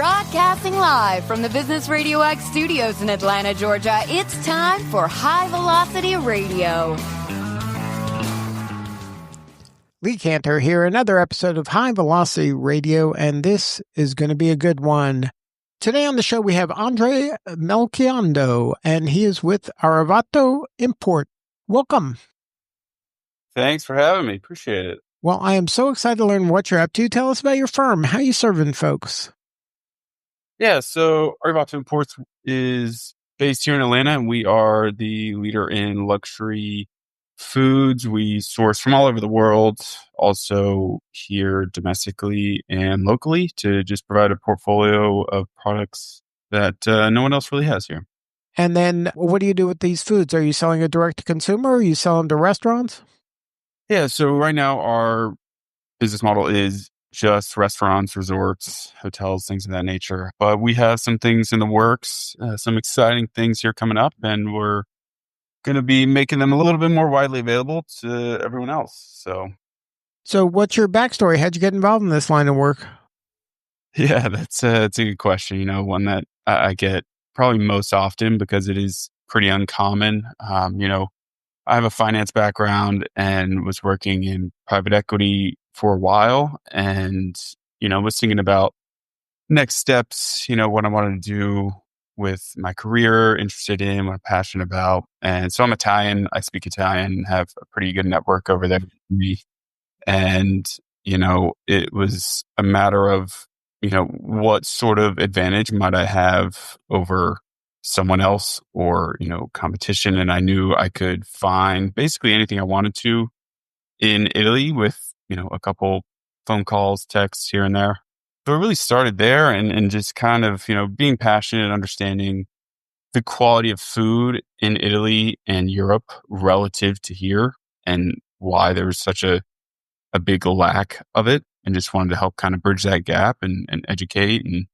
Broadcasting live from the Business RadioX studios in Atlanta, Georgia, it's time for High Velocity Radio. Lee Cantor here, another episode of High Velocity Radio, and this is going to be a good one. Today on the show, we have Andre Melchionda, and he is with Arrivato Import. Welcome. Thanks for having me. Appreciate it. Well, I am so excited to learn what you're up to. Tell us about your firm. How you serving folks? Yeah, so Arrivato Imports is based here in Atlanta, and we are the leader in luxury foods. We source from all over the world, also here domestically and locally, to just provide a portfolio of products that no one else really has here. And then what do you do with these foods? Are you selling it direct to consumer, or are you selling to restaurants? Yeah, so right now our business model is just restaurants, resorts, hotels, things of that nature. But we have some things in the works, some exciting things here coming up, and we're going to be making them a little bit more widely available to everyone else. So what's your backstory? How'd you get involved in this line of work? Yeah, that's a good question. One that I get probably most often because it is pretty uncommon. I have a finance background and was working in private equity for a while, and, was thinking about next steps, what I wanted to do with my career, interested in, what I'm passionate about. And so I'm Italian. I speak Italian, have a pretty good network over there. And, it was a matter of, what sort of advantage might I have over someone else or, competition. And I knew I could find basically anything I wanted to in Italy with, a couple phone calls, texts here and there. So it really started there and just kind of, being passionate and understanding the quality of food in Italy and Europe relative to here and why there was such a big lack of it, and just wanted to help kind of bridge that gap and educate and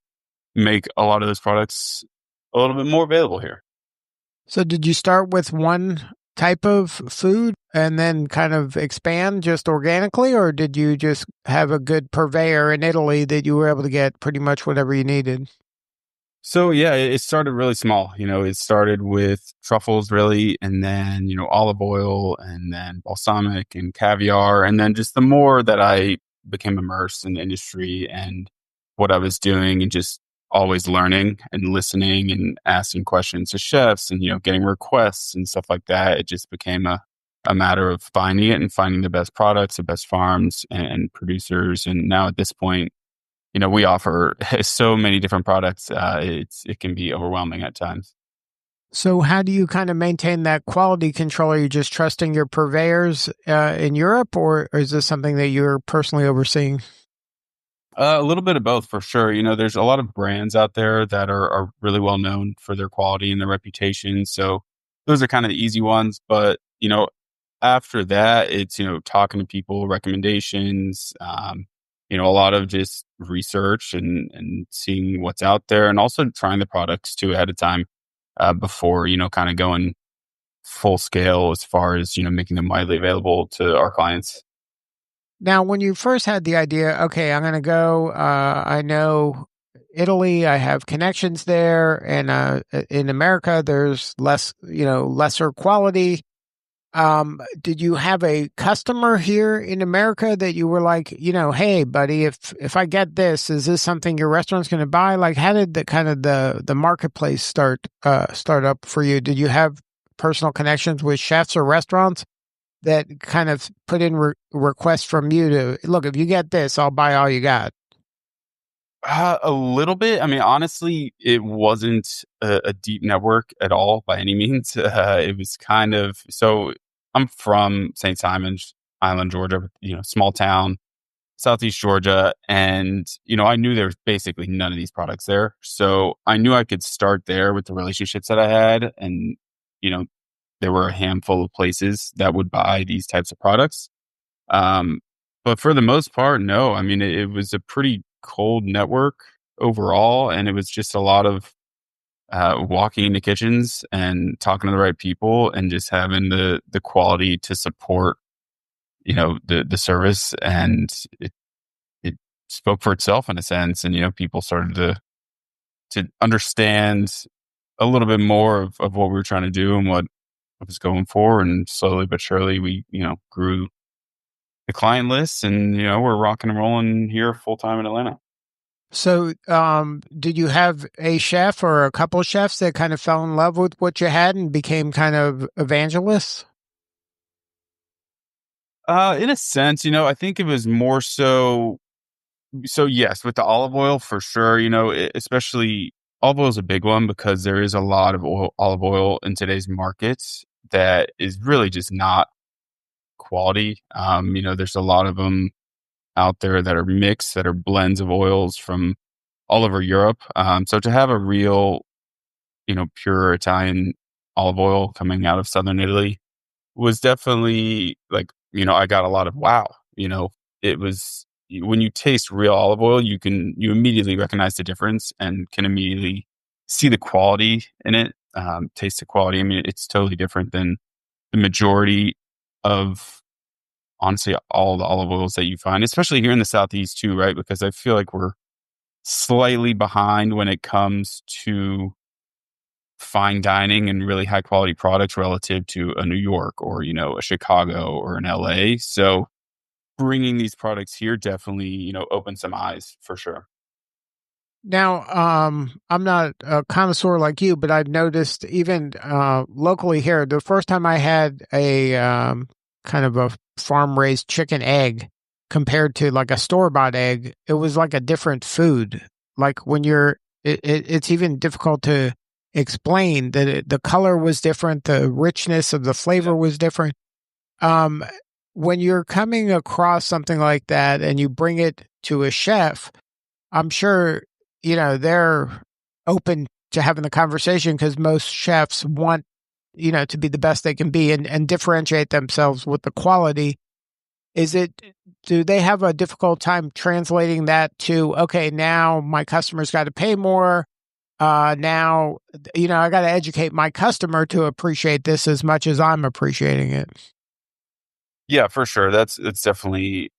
make a lot of those products a little bit more available here. So did you start with one type of food and then kind of expand just organically, or did you just have a good purveyor in Italy that you were able to get pretty much whatever you needed? So yeah, it started really small. It started with truffles really, and then, olive oil, and then balsamic and caviar. And then just the more that I became immersed in the industry and what I was doing, and just always learning and listening and asking questions to chefs and, getting requests and stuff like that, it just became a matter of finding it and finding the best products, the best farms and producers. And now at this point, we offer so many different products. It can be overwhelming at times. So how do you kind of maintain that quality control? Are you just trusting your purveyors in Europe, or is this something that you're personally overseeing? A little bit of both, for sure. There's a lot of brands out there that are really well known for their quality and their reputation. So those are kind of the easy ones. But, after that, it's, talking to people, recommendations, a lot of just research and seeing what's out there, and also trying the products too ahead of time before, kind of going full scale as far as, making them widely available to our clients. Now, when you first had the idea, okay, I'm going to go, I know Italy, I have connections there, and in America, there's lesser quality. Did you have a customer here in America that you were like, hey, buddy, if I get this, is this something your restaurant's going to buy? Like, how did the marketplace start up for you? Did you have personal connections with chefs or restaurants that kind of put in requests from you to, look, if you get this, I'll buy all you got? A little bit. I mean, honestly, it wasn't a deep network at all by any means. It was kind of, so I'm from St. Simon's Island, Georgia, small town, Southeast Georgia. And, I knew there was basically none of these products there. So I knew I could start there with the relationships that I had. And, there were a handful of places that would buy these types of products. But for the most part, no. I mean, it was a pretty cold network overall. And it was just a lot of walking into kitchens and talking to the right people and just having the quality to support, the service. And it spoke for itself in a sense. And, people started to to understand a little bit more of what we were trying to do and what I was going for. And slowly but surely, we, grew the client list, and, we're rocking and rolling here full time in Atlanta. So, did you have a chef or a couple of chefs that kind of fell in love with what you had and became kind of evangelists? In a sense, I think it was more so yes, with the olive oil for sure, especially olive oil is a big one because there is a lot of olive oil in today's markets that is really just not quality. There's a lot of them out there that are mixed, that are blends of oils from all over Europe. So to have a real, pure Italian olive oil coming out of Southern Italy was definitely like, I got a lot of wow. It was when you taste real olive oil, you immediately recognize the difference and can immediately see the quality in it, taste the quality. I mean, it's totally different than the majority of, honestly, all the olive oils that you find, especially here in the Southeast too, right? Because I feel like we're slightly behind when it comes to fine dining and really high quality products relative to a New York or, a Chicago or an LA. So bringing these products here definitely, opened some eyes for sure. Now, I'm not a connoisseur like you, but I've noticed even locally here, the first time I had a kind of a farm raised chicken egg compared to like a store bought egg, it was like a different food. Like when it's even difficult to explain that the color was different, the richness of the flavor was different. Um, when you're coming across something like that and you bring it to a chef, I'm sure, they're open to having the conversation because most chefs want, to be the best they can be and differentiate themselves with the quality. Do they have a difficult time translating that to, okay, now my customer's got to pay more. Now, I got to educate my customer to appreciate this as much as I'm appreciating it. Yeah, for sure. It's definitely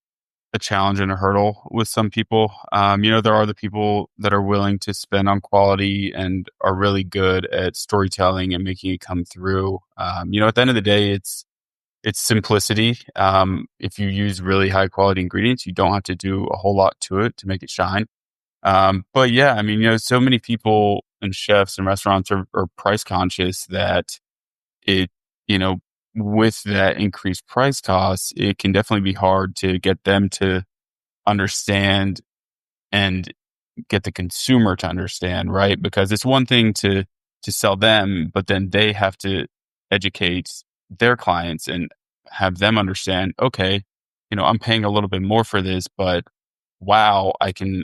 a challenge and a hurdle with some people. There are the people that are willing to spend on quality and are really good at storytelling and making it come through. At the end of the day, it's simplicity. If you use really high quality ingredients, you don't have to do a whole lot to it to make it shine. But yeah, I mean, so many people and chefs and restaurants are price conscious that it, you know, with that increased price cost, it can definitely be hard to get them to understand and get the consumer to understand, right? Because it's one thing to sell them, but then they have to educate their clients and have them understand, okay, I'm paying a little bit more for this, but wow, I can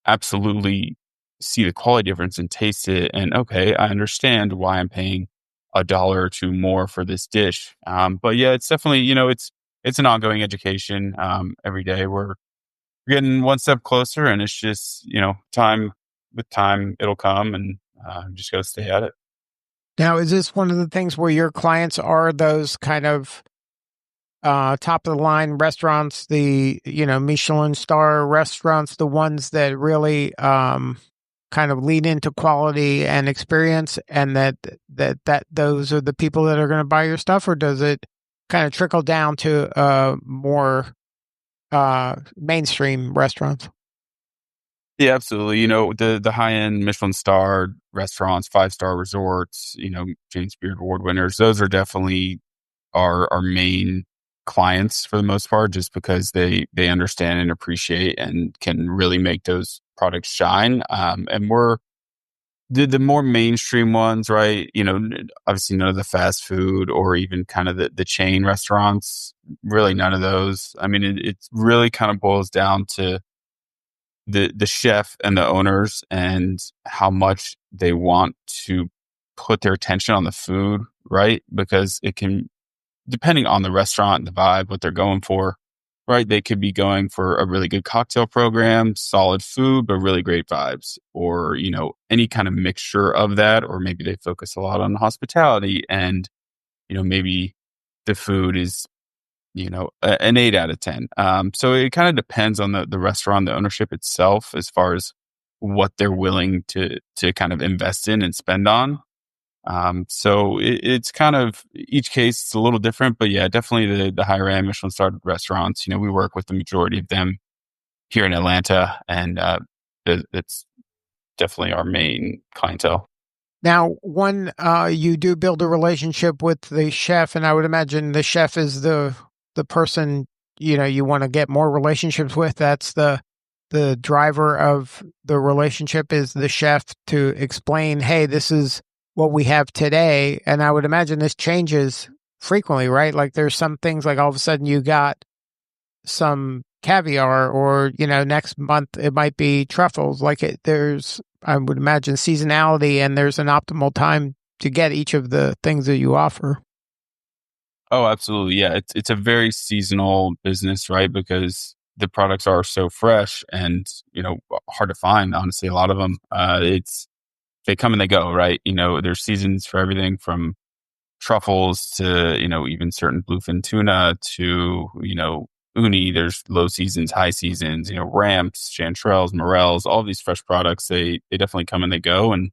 absolutely see the quality difference and taste it. And okay, I understand why I'm paying $1 or two more for this dish. But yeah, it's definitely, it's an ongoing education. Every day we're getting one step closer, and it's just, time with time, it'll come, and just got to stay at it. Now, is this one of the things where your clients are those kind of top of the line restaurants, the, Michelin star restaurants, the ones that really kind of lean into quality and experience, and that those are the people that are going to buy your stuff, or does it kind of trickle down to more mainstream restaurants? Yeah, absolutely. The high end Michelin star restaurants, 5-star resorts, James Beard Award winners, those are definitely our main clients for the most part, just because they understand and appreciate and can really make those products shine. And we're the more mainstream ones, right? Obviously none of the fast food or even kind of the chain restaurants, really none of those. I mean, it really kind of boils down to the chef and the owners and how much they want to put their attention on the food, right? Because it can, depending on the restaurant, the vibe, what they're going for, right? They could be going for a really good cocktail program, solid food, but really great vibes, or, any kind of mixture of that. Or maybe they focus a lot on hospitality and, maybe the food is, an 8 out of 10. So it kind of depends on the restaurant, the ownership itself, as far as what they're willing to kind of invest in and spend on. So it's kind of each case is a little different, but yeah, definitely the higher end Michelin starred restaurants. You know, we work with the majority of them here in Atlanta, and it's definitely our main clientele. Now, when you do build a relationship with the chef, and I would imagine the chef is the person you want to get more relationships with. That's the driver of the relationship is the chef to explain, hey, this is what we have today. And I would imagine this changes frequently, right? Like there's some things like all of a sudden you got some caviar or, next month it might be truffles. There's, I would imagine, seasonality and there's an optimal time to get each of the things that you offer. Oh, absolutely. Yeah. It's a very seasonal business, right? Because the products are so fresh and, hard to find, honestly, a lot of them. They come and they go, right? There's seasons for everything from truffles to, even certain bluefin tuna to, uni. There's low seasons, high seasons, ramps, chanterelles, morels, all these fresh products. They definitely come and they go. And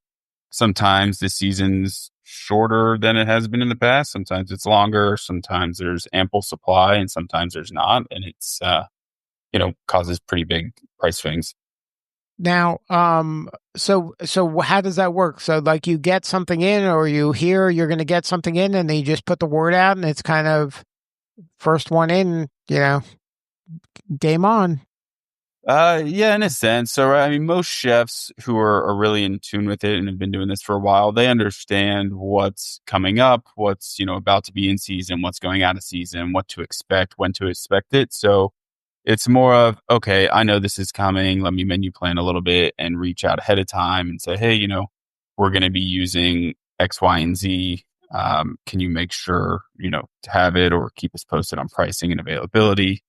sometimes the season's shorter than it has been in the past. Sometimes it's longer. Sometimes there's ample supply and sometimes there's not. And it's, causes pretty big price swings. Now, so how does that work? So like you get something in or you hear you're going to get something in and then you just put the word out and it's kind of first one in, game on. Yeah, in a sense. So, I mean, most chefs who are really in tune with it and have been doing this for a while, they understand what's coming up, what's, about to be in season, what's going out of season, what to expect, when to expect it. So it's more of, okay, I know this is coming. Let me menu plan a little bit and reach out ahead of time and say, hey, we're going to be using X, Y, and Z. Can you make sure, to have it or keep us posted on pricing and availability?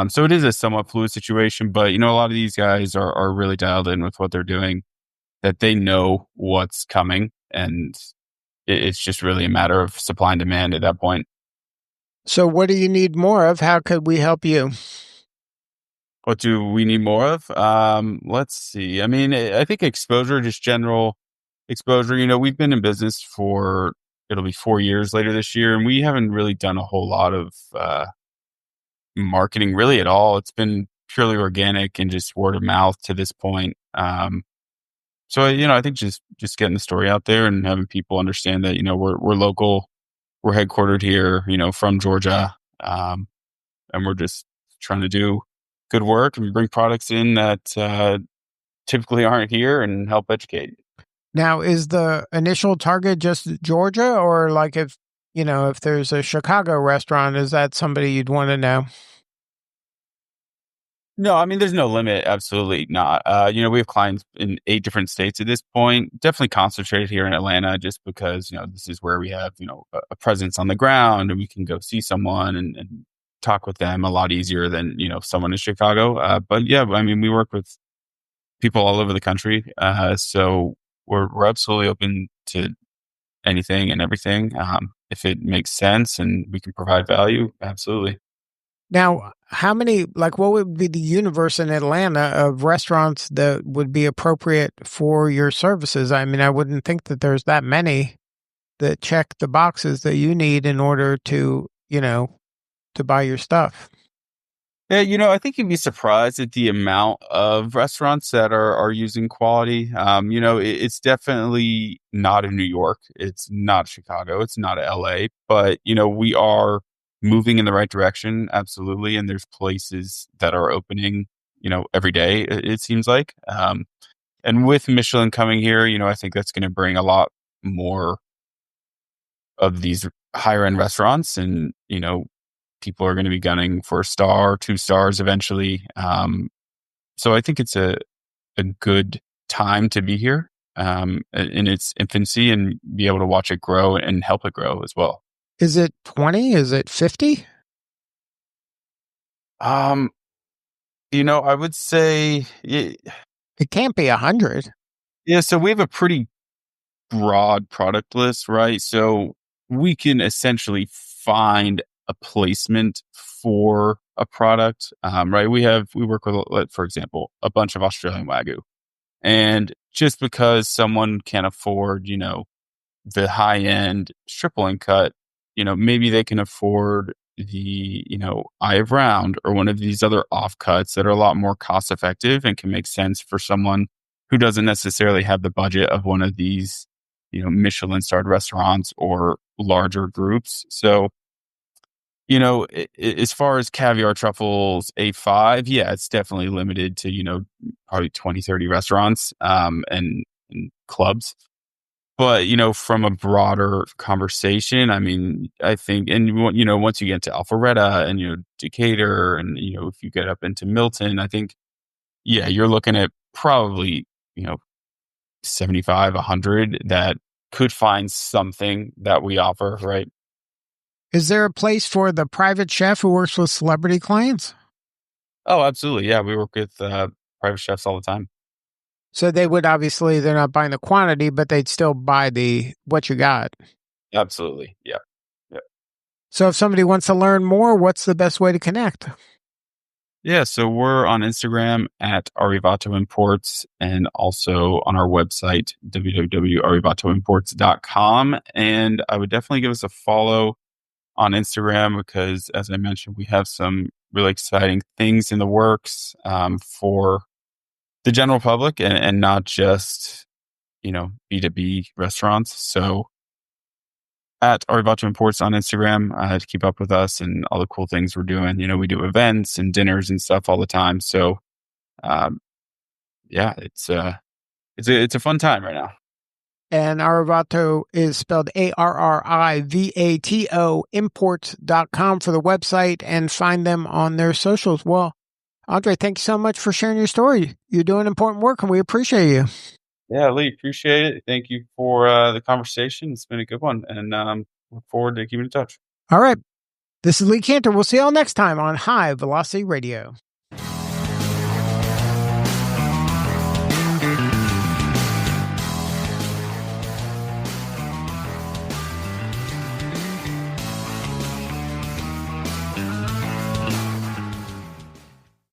So it is a somewhat fluid situation, but a lot of these guys are really dialed in with what they're doing, that they know what's coming, and it's just really a matter of supply and demand at that point. So what do you need more of? How could we help you? What do we need more of? Let's see. I mean, I think exposure, just general exposure. We've been in business for it'll be 4 years later this year, and we haven't really done a whole lot of marketing really at all. It's been purely organic and just word of mouth to this point. So I think just getting the story out there and having people understand that we're local, we're headquartered here, from Georgia, and we're just trying to do good work and bring products in that typically aren't here and help educate. Now, is the initial target just Georgia, or like if there's a Chicago restaurant, is that somebody you'd want to know? No, I mean, there's no limit. Absolutely not. We have clients in 8 different states at this point, definitely concentrated here in Atlanta just because, this is where we have, a presence on the ground and we can go see someone and talk with them a lot easier than, someone in Chicago. But yeah, I mean, we work with people all over the country. So we're absolutely open to anything and everything. If it makes sense and we can provide value, absolutely. Now, what would be the universe in Atlanta of restaurants that would be appropriate for your services? I mean, I wouldn't think that there's that many that check the boxes that you need in order to, to buy your stuff. Yeah, I think you'd be surprised at the amount of restaurants that are using quality. It's definitely not in New York. It's not Chicago. It's not LA. But, we are moving in the right direction. Absolutely. And there's places that are opening, every day, it seems like. And with Michelin coming here, I think that's going to bring a lot more of these higher end restaurants and, people are going to be gunning for a star, 2 stars eventually. So I think it's a good time to be here in its infancy and be able to watch it grow and help it grow as well. Is it 20? Is it 50? I would say, It can't be 100. yeah. So we have a pretty broad product list, right? So we can essentially find a placement for a product, right? We work with, for example, a bunch of Australian Wagyu. And just because someone can afford, the high end stripling cut, maybe they can afford the, eye of round or one of these other offcuts that are a lot more cost effective and can make sense for someone who doesn't necessarily have the budget of one of these, Michelin starred restaurants or larger groups. So, as far as Caviar Truffles A5, yeah, it's definitely limited to, probably 20, 30 restaurants and clubs. But, from a broader conversation, I mean, I think, and, once you get to Alpharetta and, Decatur and, if you get up into Milton, I think, yeah, you're looking at probably, 75, 100 that could find something that we offer, right? Is there a place for the private chef who works with celebrity clients? Oh, absolutely. Yeah, we work with private chefs all the time. So they would obviously, they're not buying the quantity, but they'd still buy what you got. Absolutely. Yeah. Yeah. So if somebody wants to learn more, what's the best way to connect? Yeah. So we're on Instagram at Arrivato Imports and also on our website, www.arrivatoimports.com. And I would definitely give us a follow on Instagram because, as I mentioned, we have some really exciting things in the works for the general public and not just, B2B restaurants. So at Arrivato Imports on Instagram to keep up with us and all the cool things we're doing. We do events and dinners and stuff all the time. So, um, yeah, it's a fun time right now. And Arrivato is spelled Arrivato, imports.com for the website, and find them on their socials. Well, Andre, thank you so much for sharing your story. You're doing important work, and we appreciate you. Yeah, Lee, appreciate it. Thank you for the conversation. It's been a good one, and look forward to keeping in touch. All right. This is Lee Cantor. We'll see you all next time on High Velocity Radio.